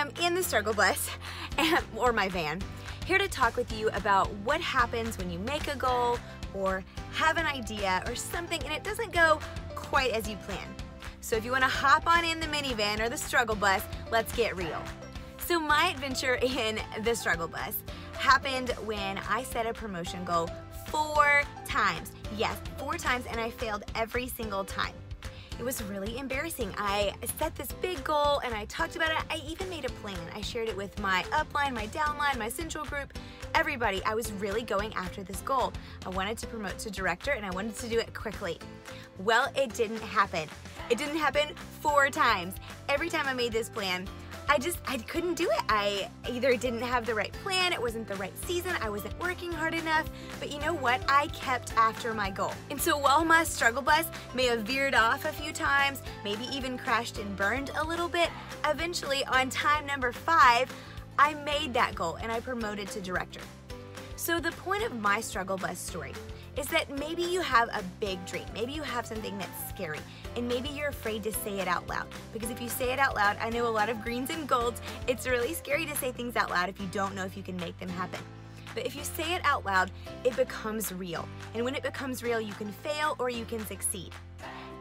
am in the struggle bus, or my van, here to talk with you about what happens when you make a goal or have an idea or something and it doesn't go quite as you plan. So if you want to hop on in the minivan or the struggle bus, let's get real. So my adventure in the struggle bus happened when I set a promotion goal 4 times. Yes, 4 times, and I failed every single time. It was really embarrassing. I set this big goal and I talked about it. I even made a plan. I shared it with my upline, my downline, my central group, everybody. I was really going after this goal. I wanted to promote to director and I wanted to do it quickly. Well, it didn't happen. It didn't happen 4 times. Every time I made this plan, I couldn't do it. I either didn't have the right plan, it wasn't the right season, I wasn't working hard enough, but you know what? I kept after my goal. And so while my struggle bus may have veered off a few times, maybe even crashed and burned a little bit, eventually on time number 5, I made that goal and I promoted to director. So the point of my struggle bus story is that maybe you have a big dream, maybe you have something that's scary, and maybe you're afraid to say it out loud. Because if you say it out loud, I know a lot of greens and golds, it's really scary to say things out loud if you don't know if you can make them happen. But if you say it out loud, it becomes real. And when it becomes real, you can fail or you can succeed.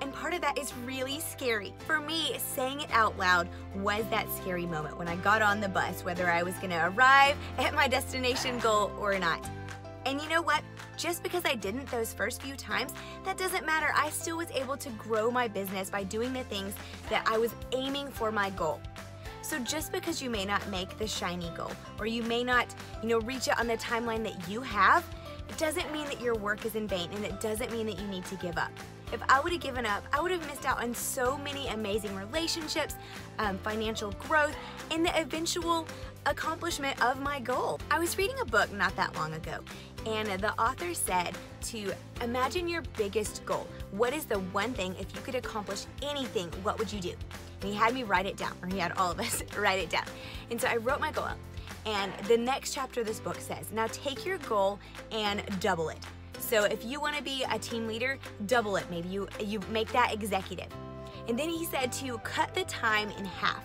And part of that is really scary. For me, saying it out loud was that scary moment when I got on the bus, whether I was gonna arrive at my destination goal or not. And you know what? Just because I didn't those first few times, that doesn't matter. I still was able to grow my business by doing the things that I was aiming for my goal. So just because you may not make the shiny goal, or you may not, reach it on the timeline that you have, it doesn't mean that your work is in vain, and it doesn't mean that you need to give up. If I would have given up, I would have missed out on so many amazing relationships, financial growth, and the eventual accomplishment of my goal. I was reading a book not that long ago, and the author said to imagine your biggest goal. What is the one thing, if you could accomplish anything, what would you do? And he had me write it down, or he had all of us write it down. And so I wrote my goal up. And the next chapter of this book says, now take your goal and double it. So if you want to be a team leader, double it. Maybe you make that executive. And then he said to cut the time in half.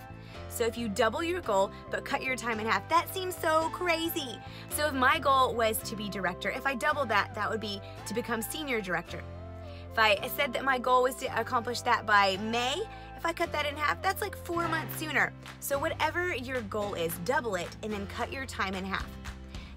So if you double your goal, but cut your time in half, that seems so crazy. So if my goal was to be director, if I doubled that, that would be to become senior director. If I said that my goal was to accomplish that by May, if I cut that in half, that's like 4 months sooner. So whatever your goal is, double it and then cut your time in half.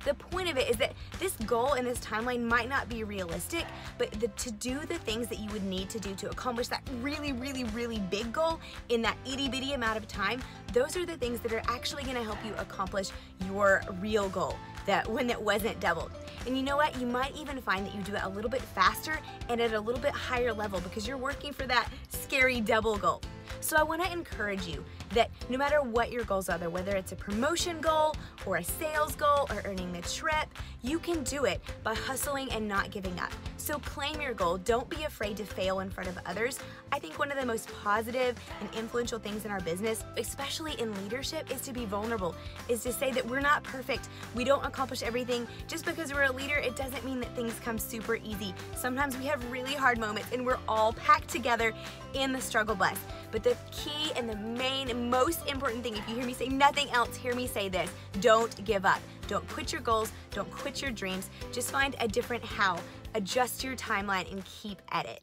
The point of it is that this goal and this timeline might not be realistic, but to do the things that you would need to do to accomplish that really, really, really big goal in that itty bitty amount of time, those are the things that are actually gonna help you accomplish your real goal, that when it wasn't doubled. And you know what? You might even find that you do it a little bit faster and at a little bit higher level because you're working for that scary double goal. So I want to encourage you that no matter what your goals are, whether it's a promotion goal or a sales goal or earning the trip, you can do it by hustling and not giving up. So claim your goal. Don't be afraid to fail in front of others. I think one of the most positive and influential things in our business, especially in leadership, is to be vulnerable, is to say that we're not perfect. We don't accomplish everything. Just because we're a leader, it doesn't mean that things come super easy. Sometimes we have really hard moments and we're all packed together in the struggle bus. But the key and the main and most important thing, if you hear me say nothing else, hear me say this: don't give up. Don't quit your goals, don't quit your dreams. Just find a different how. Adjust your timeline and keep at it.